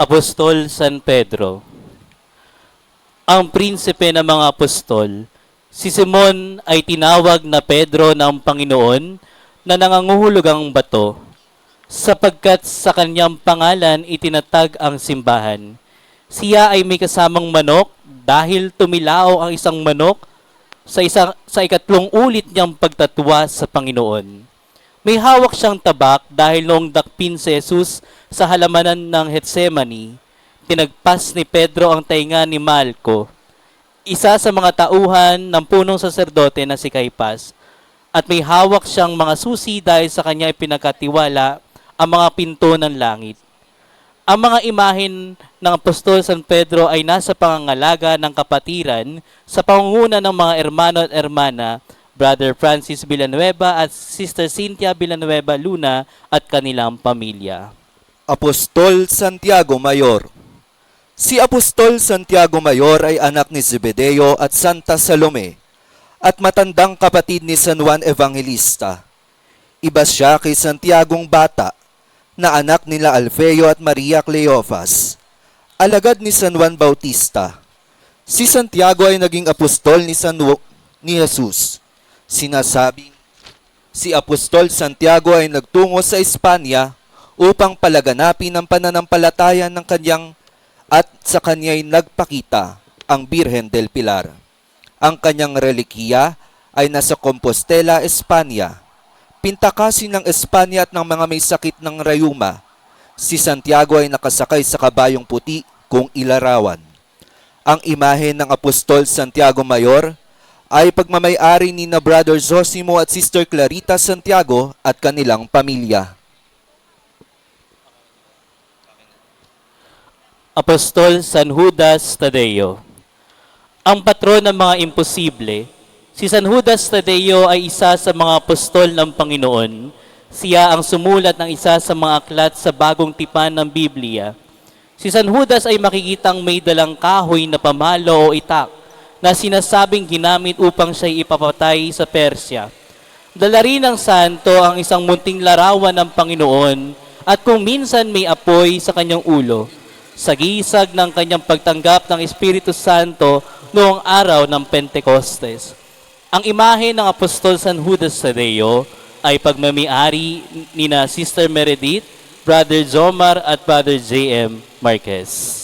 Apostol San Pedro, ang prinsipe ng mga apostol, si Simon ay tinawag na Pedro ng Panginoon na nanganguhulugang bato, sapagkat sa kanyang pangalan itinatag ang simbahan. Siya ay may kasamang manok dahil tumilao ang isang manok sa ikatlong ulit niyang pagtatwa sa Panginoon. May hawak siyang tabak dahil noong dakpin si Jesus sa halamanan ng Getsemani, tinagpas ni Pedro ang tainga ni Malco, isa sa mga tauhan ng punong saserdote na si Caiphas, at may hawak siyang mga susi dahil sa kanya ipinagkatiwala ang mga pinto ng langit. Ang mga imahen ng Apostol San Pedro ay nasa pangangalaga ng kapatiran sa pangunguna ng mga hermano at hermana, Brother Francis Villanueva at Sister Cynthia Villanueva Luna at kanilang pamilya. Apostol Santiago Mayor. Si Apostol Santiago Mayor ay anak ni Zebedeo at Santa Salome at matandang kapatid ni San Juan Evangelista. Iba siya kay Santiagong Bata na anak nila Alfeo at Maria Cleofas, alagad ni San Juan Bautista. Si Santiago ay naging apostol ni Jesus. Sinasabing si Apostol Santiago ay nagtungo sa Espanya upang palaganapin ang pananampalataya ng kanyang at sa kanya'y nagpakita ang Birhen del Pilar. Ang kanyang relikiya ay nasa Compostela, Espanya. Pintakasin ng Espanya at ng mga may sakit ng rayuma. Si Santiago ay nakasakay sa kabayong puti kung ilarawan. Ang imahe ng Apostol Santiago Mayor ay pagmamay-ari ni na Brother Zosimo at Sister Clarita Santiago at kanilang pamilya. Apostol San Judas Tadeo. Ang patron ng mga imposible, si San Judas Tadeo ay isa sa mga apostol ng Panginoon. Siya ang sumulat ng isa sa mga aklat sa bagong tipan ng Biblia. Si San Judas ay makikitang may dalang kahoy na pamalo o itak na sinasabing ginamit upang siya'y ipapatay sa Persya. Dala rin ng santo ang isang munting larawan ng Panginoon at kung minsan may apoy sa kanyang ulo, sagisag ng kanyang pagtanggap ng Espiritu Santo noong araw ng Pentecostes. Ang imahe ng Apostol San Judas Tadeo ay pagmamay-ari ni na Sister Meredith, Brother Zomar at Brother J.M. Marquez.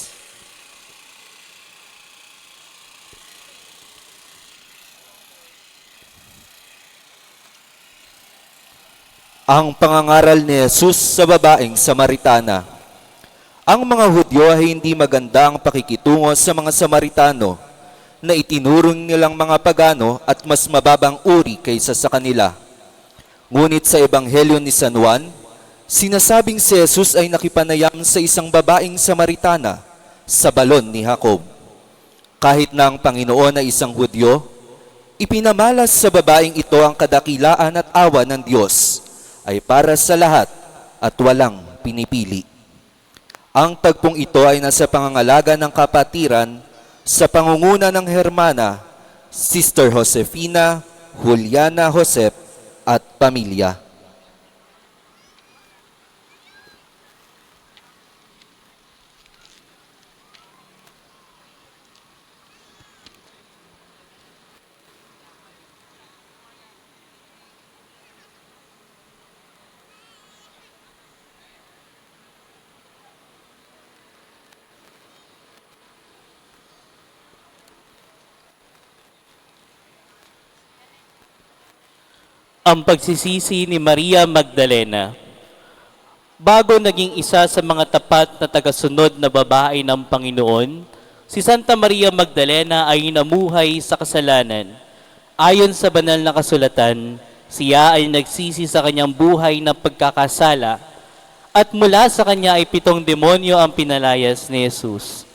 Ang pangangaral ni Jesus sa babaeng Samaritana. Ang mga Hudyo ay hindi maganda ang pakikitungo sa mga Samaritano na itinurong nilang mga pagano at mas mababang uri kaysa sa kanila. Ngunit sa Ebanghelyo ni San Juan, sinasabing si Jesus ay nakipanayam sa isang babaeng Samaritana sa balon ni Jacob. Kahit na ang Panginoon ay isang Hudyo, ipinamalas sa babaeng ito ang kadakilaan at awa ng Diyos ay para sa lahat at walang pinipili. Ang tagpong ito ay nasa pangangalaga ng kapatiran sa pangunguna ng hermana, Sister Josefina, Juliana Josep at pamilya. Ang pagsisisi ni Maria Magdalena. Bago naging isa sa mga tapat na tagasunod na babae ng Panginoon, si Santa Maria Magdalena ay namuhay sa kasalanan. Ayon sa banal na kasulatan, siya ay nagsisi sa kanyang buhay ng pagkakasala at mula sa kanya ay 7 demonyo ang pinalayas ni Jesus.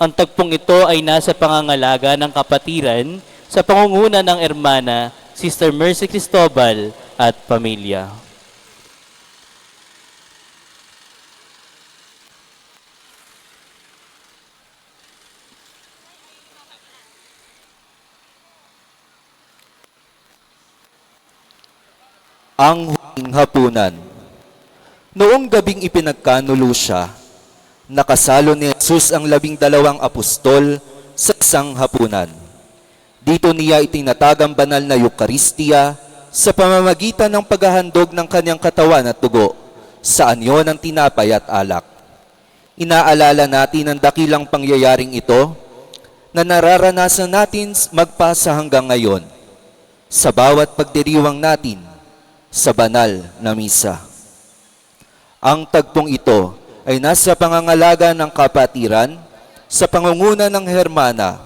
Ang tagpong ito ay nasa pangangalaga ng kapatiran sa pangunguna ng hermana, Sister Mercy Cristobal at pamilya. Ang huling hapunan. Noong gabing ipinagkanulo siya, Nakasalo ni Jesus ang 12 apostol sa isang hapunan. Dito niya itinatag ang banal na Eucharistia sa pamamagitan ng paghahandog ng kanyang katawan at dugo sa anyo ng tinapay at alak. Inaalala natin ang dakilang pangyayaring ito na nararanasan natin magpasa hanggang ngayon sa bawat pagdiriwang natin sa banal na misa. Ang tagpong ito ay nasa pangangalaga ng kapatiran sa pangunguna ng Hermana,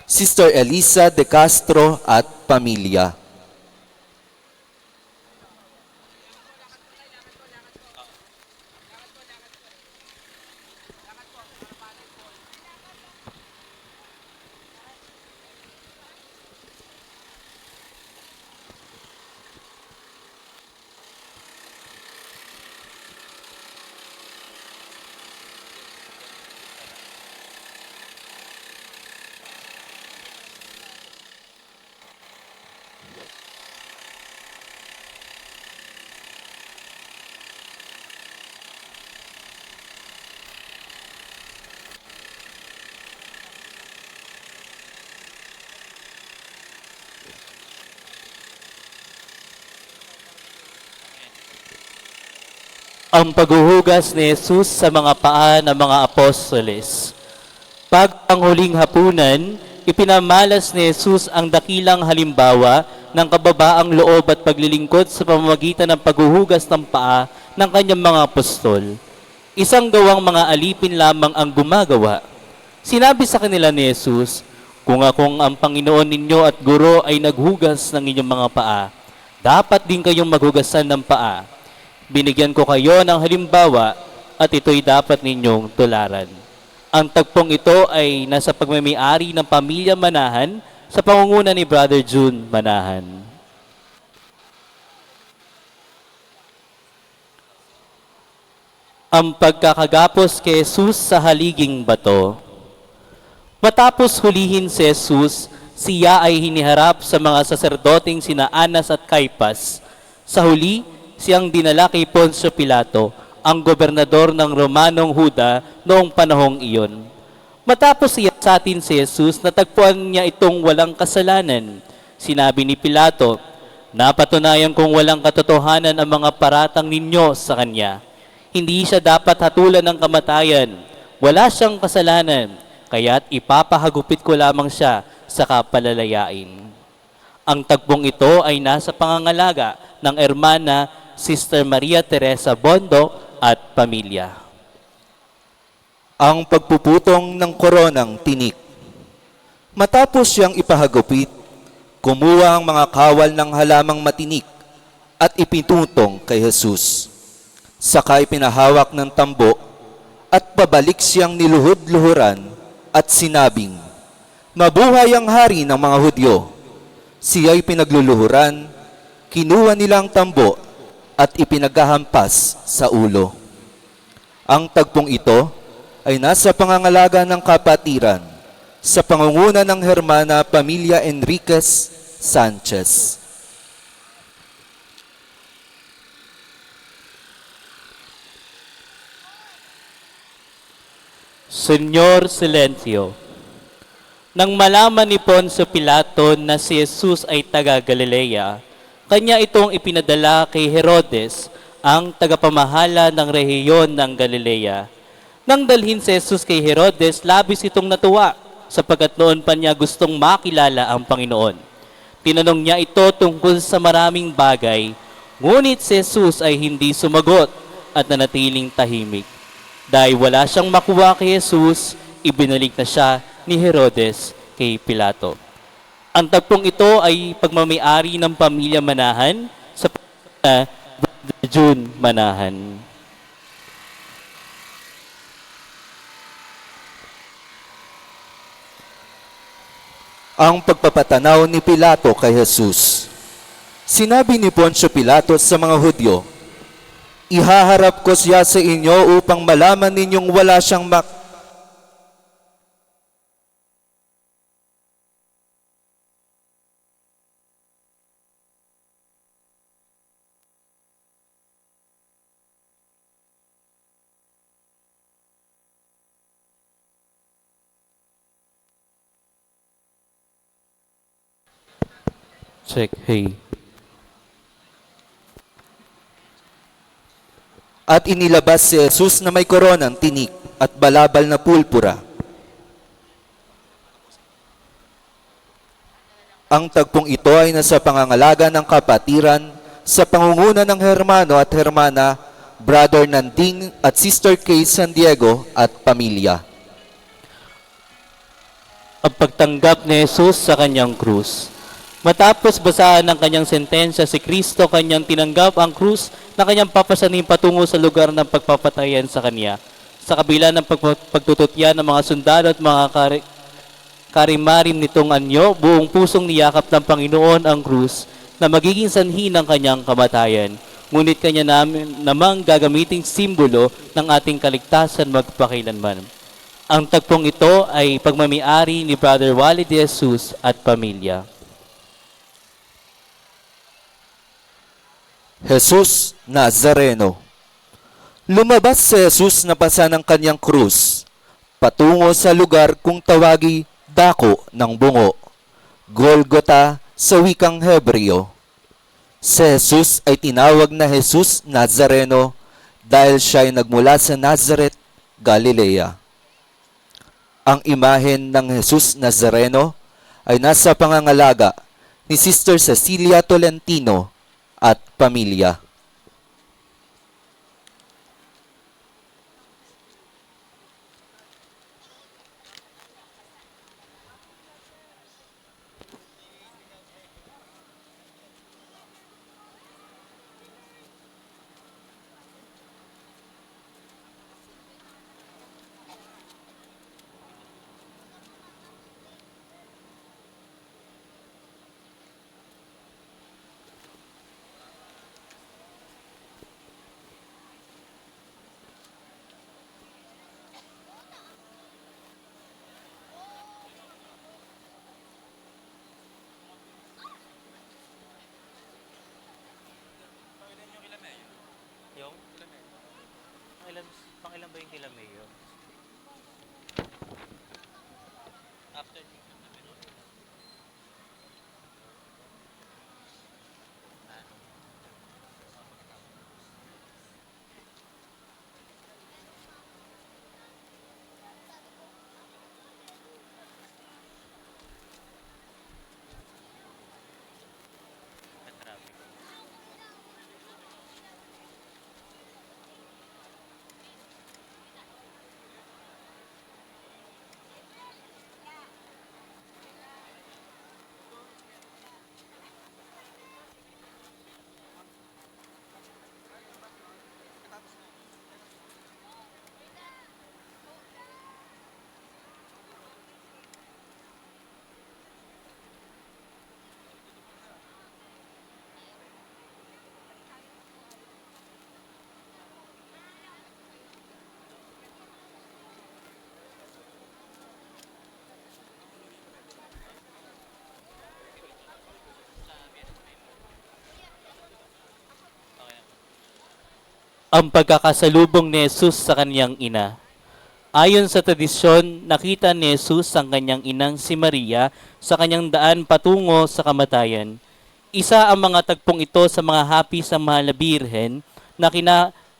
Sister Elisa de Castro at pamilya. Ang paghuhugas ni Jesus sa mga paa ng mga apostoles. Pag ang huling hapunan, ipinamalas ni Jesus ang dakilang halimbawa ng kababaang loob at paglilingkod sa pamamagitan ng paghuhugas ng paa ng kanyang mga apostol. Isang gawang mga alipin lamang ang gumagawa. Sinabi sa kanila ni Jesus, "Kung akong ang Panginoon ninyo at Guro ay naghugas ng inyong mga paa, dapat din kayong maghugasan ng paa. Binigyan ko kayo ng halimbawa at ito'y dapat ninyong tularan." Ang tagpong ito ay nasa pagmamayari ng pamilya Manahan sa pangunguna ni Brother June Manahan. Ang pagkakagapos kay Jesus sa haliging bato. Matapos hulihin si Jesus, siya ay hiniharap sa mga saserdoteng sina Anas at Caiphas. Sa huli, siyang dinala kay Poncio Pilato, ang gobernador ng Romanong Huda noong panahong iyon. Matapos siyasatin si Jesus, natagpuan niya itong walang kasalanan. Sinabi ni Pilato, "Napatunayan kong walang katotohanan ang mga paratang ninyo sa kanya. Hindi siya dapat hatulan ng kamatayan. Wala siyang kasalanan, kaya't ipapahagupit ko lamang siya sa kapalalayain." Ang tagpong ito ay nasa pangangalaga ng Hermana Sister Maria Teresa Bondo at pamilya. Ang pagpuputong ng koronang tinik. Matapos siyang ipahagupit, kumuha ang mga kawal ng halamang matinik at ipinutong kay Jesus. Saka ipinahawak ng tambo at pabalik siyang niluhod-luhuran at sinabing, "Mabuhay ang hari ng mga Hudyo." Siya'y pinagluluhuran, kinuha nilang tambo at ipinaghahampas sa ulo. Ang tagpong ito ay nasa pangangalaga ng kapatiran sa pangunguna ng Hermana Pamilya Enriquez Sanchez. Senyor Silencio. Nang malaman ni Poncio Pilato na si Jesus ay taga-Galilea, kanya itong ipinadala kay Herodes, ang tagapamahala ng rehiyon ng Galilea. Nang dalhin si Jesus kay Herodes, labis itong natuwa, sapagkat noon pa niya gustong makilala ang Panginoon. Tinanong niya ito tungkol sa maraming bagay, ngunit si Jesus ay hindi sumagot at nanatiling tahimik. Dahil wala siyang makuha kay Jesus, ibinalik na siya ni Herodes kay Pilato. Ang tagpong ito ay pagmamayari ng pamilya Manahan sa June Manahan. Ang pagpapatanaw ni Pilato kay Jesus. Sinabi ni Poncio Pilato sa mga Hudyo, "Ihaharap ko siya sa inyo upang malaman ninyong wala siyang Check, hey. At inilabas si Jesus na may koronang tinik at balabal na pulpura. Ang tagpong ito ay nasa pangangalaga ng kapatiran sa pangunguna ng Hermano at Hermana, Brother Nanding at Sister Kay San Diego at pamilya. Ang pagtanggap ni Jesus sa kanyang krus. Matapos basahan ng kanyang sentensya, si Kristo kanyang tinanggap ang krus na kanyang papasanin patungo sa lugar ng pagpapatayan sa kanya. Sa kabila ng pagtututya ng mga sundalo at mga karimarim nitong anyo, buong pusong niyakap ng Panginoon ang krus na magiging sanhi ng kanyang kamatayan. Ngunit kanya namang gagamiting simbolo ng ating kaligtasan magpakailanman. Ang tagpong ito ay pagmamiari ni Brother Wally de Jesus at pamilya. Jesus Nazareno. Lumabas si Jesus na pasa ng kanyang krus, patungo sa lugar kung tawagi Dako ng Bungo, Golgota sa wikang Hebreo. Si Jesus ay tinawag na Jesus Nazareno dahil siya ay nagmula sa Nazareth, Galilea. Ang imahen ng Jesus Nazareno ay nasa pangangalaga ni Sister Cecilia Tolentino at pamilya. Pangilan ba yung kila Mayo? After ang pagkakasalubong ni Jesus sa kanyang ina. Ayon sa tradisyon, nakita ni Jesus ang kanyang inang si Maria sa kanyang daan patungo sa kamatayan. Isa ang mga tagpong ito sa mga hapi sa mahal na birhen na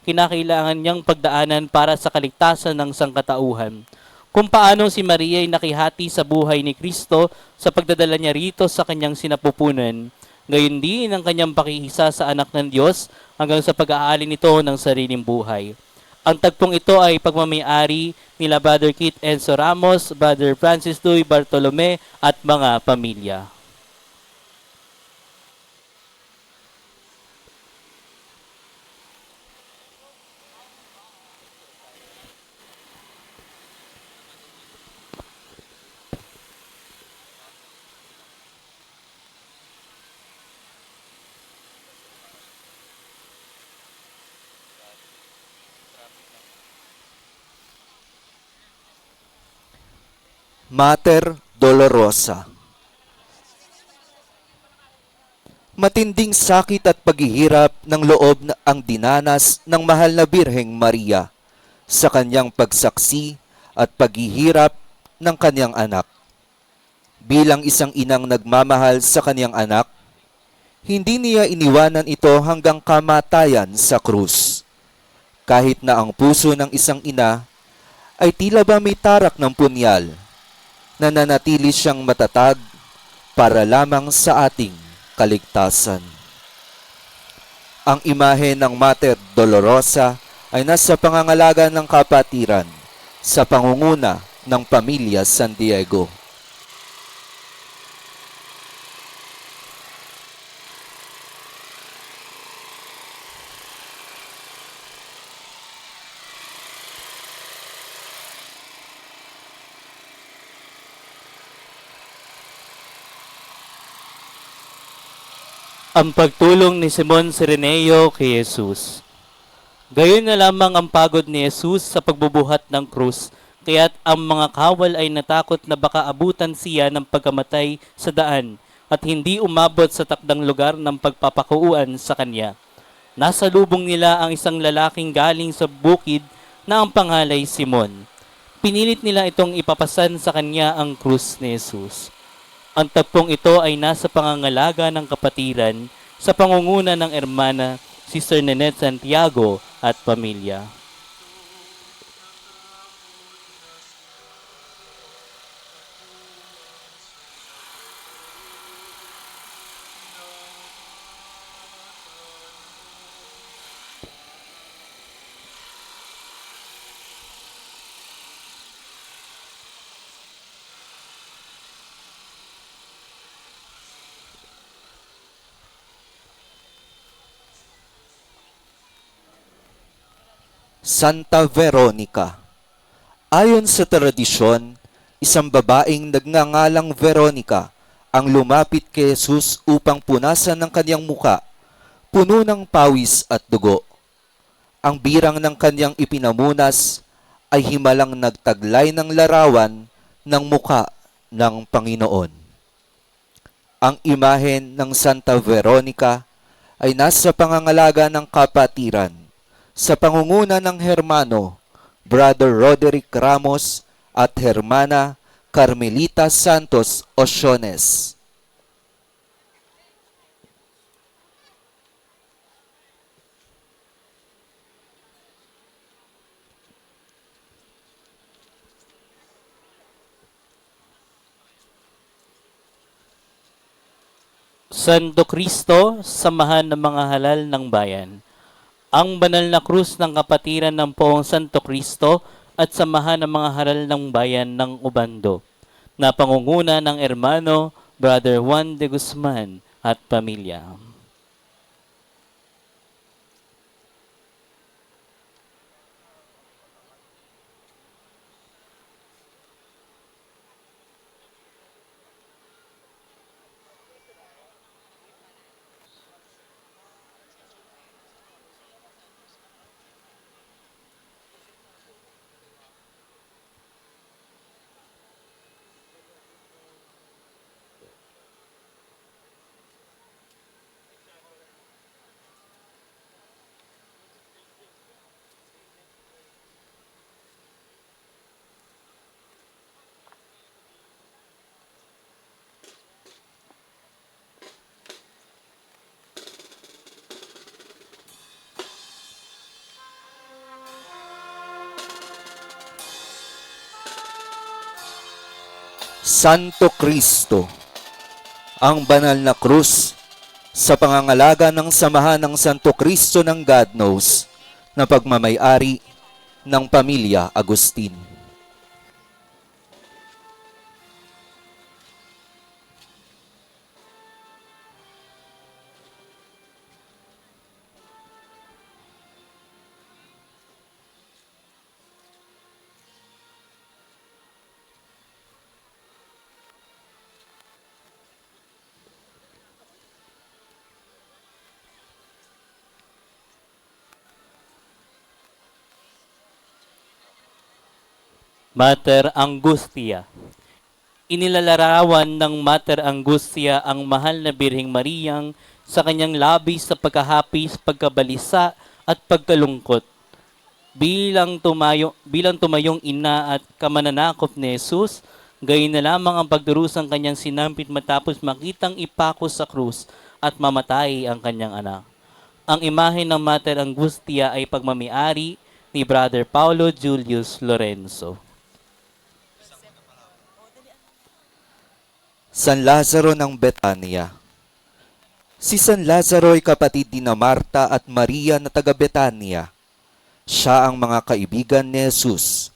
kinakailangan niyang pagdaanan para sa kaligtasan ng sangkatauhan. Kung paano si Maria ay nakihati sa buhay ni Kristo sa pagdadala niya rito sa kanyang sinapupunan, gayon din ang kanyang pakihisa sa anak ng Diyos hanggang sa pag-aali nito ng sariling buhay. Ang tagpong ito ay pagmamayari nila Brother Kit Enzo Ramos, Brother Francis Duy Bartolome at mga pamilya. Mater Dolorosa. Matinding sakit at paghihirap ng loob na ang dinanas ng mahal na Birheng Maria sa kanyang pagsaksi at paghihirap ng kanyang anak. Bilang isang inang nagmamahal sa kanyang anak, Hindi niya iniwanan ito hanggang kamatayan sa krus. Kahit na ang puso ng isang ina ay tila ba may tarak ng punyal, nananatili siyang matatag para lamang sa ating kaligtasan. Ang imahe ng Mater Dolorosa ay nasa pangangalaga ng kapatiran sa pangunguna ng Pamilya San Diego. Ang pagtulong ni Simon Sireneo kay Jesus. Gayon na lamang ang pagod ni Jesus sa pagbubuhat ng krus, kaya't ang mga kawal ay natakot na baka abutan siya ng pagkamatay sa daan at hindi umabot sa takdang lugar ng pagpapakuuan sa kanya. Nasa lubong nila ang isang lalaking galing sa bukid na ang pangalay Simon. Pinilit nila itong ipapasan sa kanya ang krus ni Jesus. Ang tagpong ito ay nasa pangangalaga ng kapatiran sa pangunguna ng ermana Sister Nenette Santiago at pamilya. Santa Veronica. Ayon sa tradisyon, isang babaeng nagngangalang Veronica ang lumapit kay Jesus upang punasan ng kanyang muka, puno ng pawis at dugo. Ang birang ng kanyang ipinamunas ay himalang nagtaglay ng larawan ng muka ng Panginoon. Ang imahen ng Santa Veronica ay nasa pangangalaga ng kapatiran sa pangunguna ng hermano, Brother Roderick Ramos at Hermana Carmelita Santos Osiones. Santo Cristo, samahan ng mga halal ng bayan. Ang banal na krus ng kapatiran ng Poong Santo Cristo at samahan ng mga halal ng bayan ng Ubando, na pangunguna ng ermano Brother Juan de Guzman at pamilya. Santo Cristo, ang banal na krus sa pangangalaga ng samahan ng Santo Cristo ng God Knows na pagmamayari ng Pamilya Agustin. Mater Angustia. Inilalarawan ng Mater Angustia ang mahal na Birheng Mariang sa kanyang labis sa pagkahapis, pagkabalisa at pagkalungkot. Bilang tumayong ina at kamananakop ni Jesus, gayon na lamang ang pagdurusang kanyang sinampit matapos makitang ipako sa krus at mamatay ang kanyang anak. Ang imahe ng Mater Angustia ay pagmamiari ni Brother Paulo Julius Lorenzo. San Lazaro ng Betania. Si San Lazaro ay kapatid ni Marta at Maria na taga Betania. Siya ang mga kaibigan ni Jesus.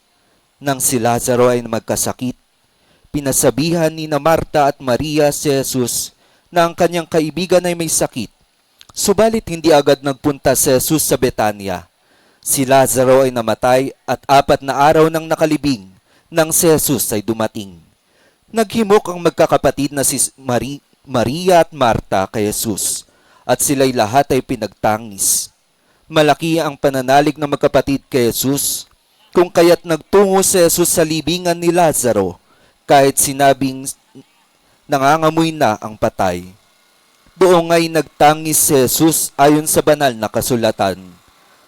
Nang si Lazaro ay magkasakit, pinasabihan ni Marta at Maria si Jesus na ang kanyang kaibigan ay may sakit. Subalit hindi agad nagpunta si Jesus sa Betania. Si Lazaro ay namatay at 4 na araw nang nakalibing nang si Jesus ay dumating. Naghimok ang magkakapatid na si Maria at Marta kay Jesus at sila'y lahat ay pinagtangis. Malaki ang pananalig ng magkapatid kay Jesus, kung kaya't nagtungo si Jesus sa libingan ni Lazaro kahit sinabing nangangamoy na ang patay. Doon ay nagtangis si Jesus ayon sa banal na kasulatan.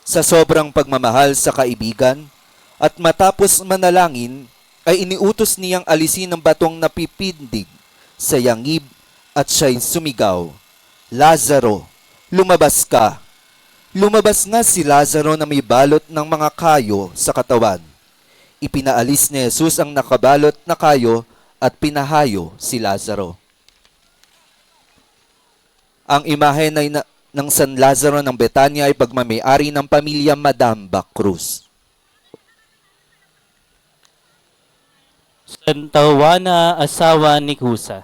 Sa sobrang pagmamahal sa kaibigan at matapos manalangin ay iniutos niyang alisin ang batong napipindig sa yangib at siya'y sumigaw, "Lazaro, lumabas ka!" Lumabas nga si Lazaro na may balot ng mga kayo sa katawan. Ipinaalis ni Jesus ang nakabalot na kayo at pinahayo si Lazaro. Ang imahe ng San Lazaro ng Betania ay pagmamayari ng pamilya Madamba Cruz. Santa Juana, asawa ni Cusa.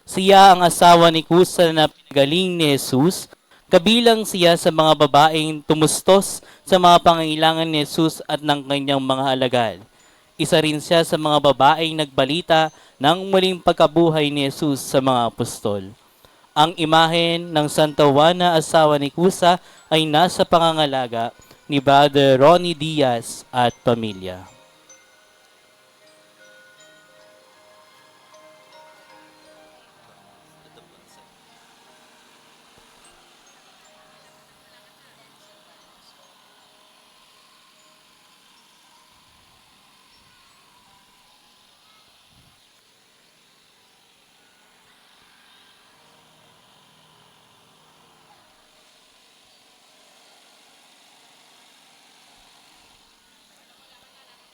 Siya ang asawa ni Cusa na pinagaling ni Jesus. Kabilang siya sa mga babaeng tumustos sa mga pangailangan ni Jesus at ng kanyang mga alagad. Isa rin siya sa mga babaeng nagbalita ng muling pagkabuhay ni Jesus sa mga apostol. Ang imahen ng Santa Juana, asawa ni Cusa, ay nasa pangangalaga ni Brother Ronnie Diaz at pamilya.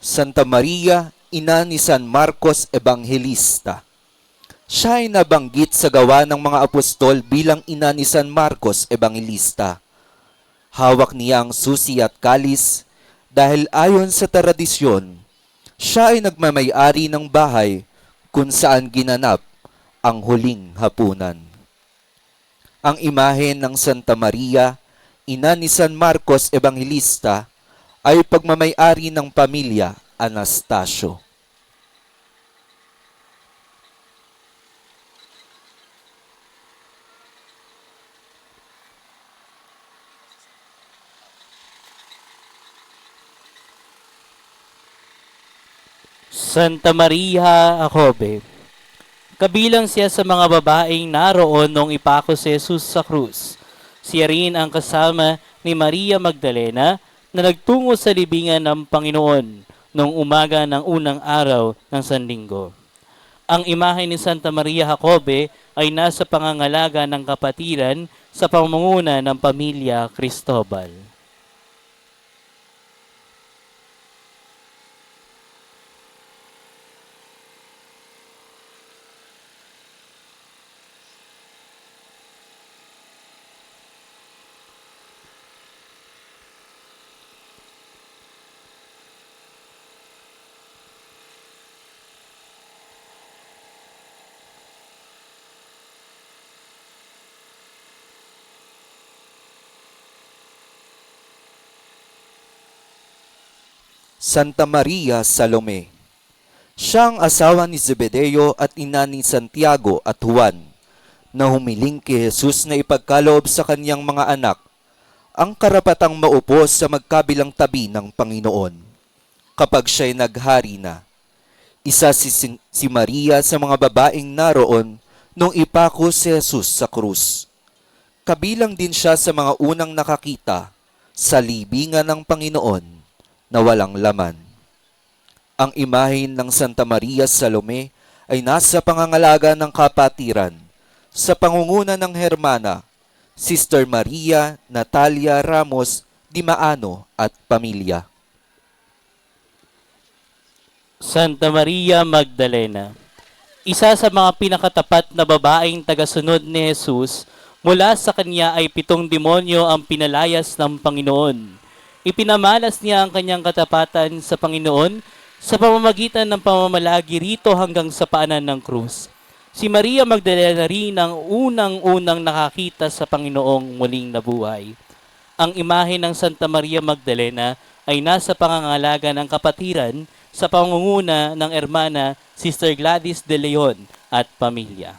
Santa Maria, ina ni San Marcos Evangelista. Siya ay nabanggit sa gawa ng mga apostol bilang ina ni San Marcos Evangelista. Hawak niya ang susi at kalis dahil ayon sa tradisyon, siya ay nagmamay-ari ng bahay kung saan ginanap ang huling hapunan. Ang imahe ng Santa Maria, ina ni San Marcos Evangelista, ay pagmamay-ari ng pamilya Anastasio. Santa Maria Jacobe. Kabilang siya sa mga babaeng naroon nung ipako si Jesus sa krus. Siya rin ang kasama ni Maria Magdalena na nagtungo sa libingan ng Panginoon noong umaga ng unang araw ng Sanlinggo. Ang imahe ni Santa Maria Jacobe ay nasa pangangalaga ng kapatiran sa pamumuno ng pamilya Cristobal. Santa Maria Salome. Siya ang asawa ni Zebedeo at ina ni Santiago at Juan, na humiling kay Jesus na ipagkaloob sa kanyang mga anak ang karapatang maupo sa magkabilang tabi ng Panginoon kapag siya'y naghari na. Isa si Maria sa mga babaeng naroon nung ipako si Jesus sa krus. Kabilang din siya sa mga unang nakakita sa libingan ng Panginoon na walang laman. Ang imahe ng Santa Maria Salome ay nasa pangangalaga ng kapatiran sa pangunguna ng hermana, Sister Maria Natalia Ramos Dimaano at pamilya. Santa Maria Magdalena, isa sa mga pinakatapat na babaeng tagasunod ni Jesus, mula sa kanya ay 7 demonyo ang pinalayas ng Panginoon. Ipinamalas niya ang kanyang katapatan sa Panginoon sa pamamagitan ng pamamalagi rito hanggang sa paanan ng krus. Si Maria Magdalena rin ang unang-unang nakakita sa Panginoong muling nabuhay. Ang imahe ng Santa Maria Magdalena ay nasa pangangalaga ng kapatiran sa pangunguna ng ermana Sister Gladys de Leon at pamilya.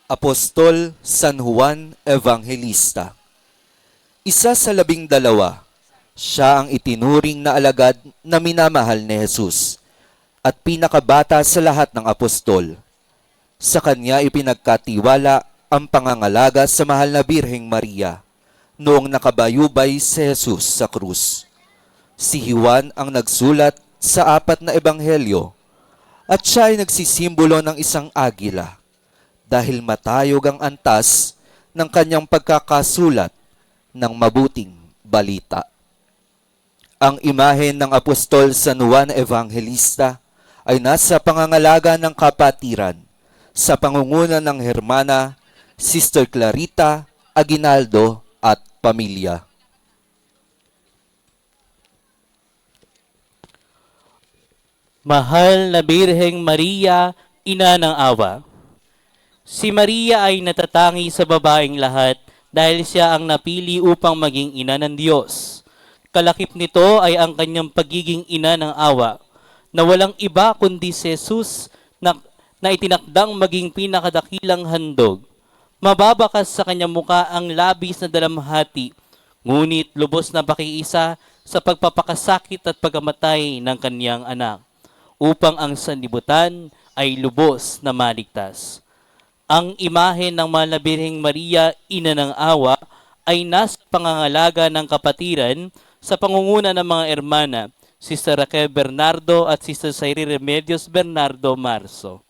Apostol San Juan Evangelista. Isa sa 12, siya ang itinuring na alagad na minamahal ni Jesus at pinakabata sa lahat ng apostol. Sa kanya ipinagkatiwala ang pangangalaga sa mahal na Birheng Maria noong nakabayubay si Jesus sa krus. Si Juan ang nagsulat sa 4 na ebanghelyo at siya ay nagsisimbolo ng isang agila dahil matayog ang antas ng kanyang pagkakasulat ng mabuting balita. Ang imahe ng Apostol San Juan Evangelista ay nasa pangangalaga ng kapatiran sa pangunguna ng hermana Sister Clarita Aguinaldo at pamilya. Mahal na Birheng Maria, Ina ng Awa. Si Maria ay natatangi sa babaeng lahat dahil siya ang napili upang maging ina ng Diyos. Kalakip nito ay ang kanyang pagiging ina ng awa, na walang iba kundi si Jesus na itinakdang maging pinakadakilang handog. Mababakas sa kanyang muka ang labis na dalamhati, ngunit lubos na pakiisa sa pagpapakasakit at pagkamatay ng kanyang anak, upang ang sanlibutan ay lubos na maligtas. Ang imahe ng Mahal na Birheng Maria, Ina ng Awa, ay nasa pangangalaga ng kapatiran sa pangunguna ng mga ermana, Sister Raquel Bernardo at Sister Sairi Remedios Bernardo Marso.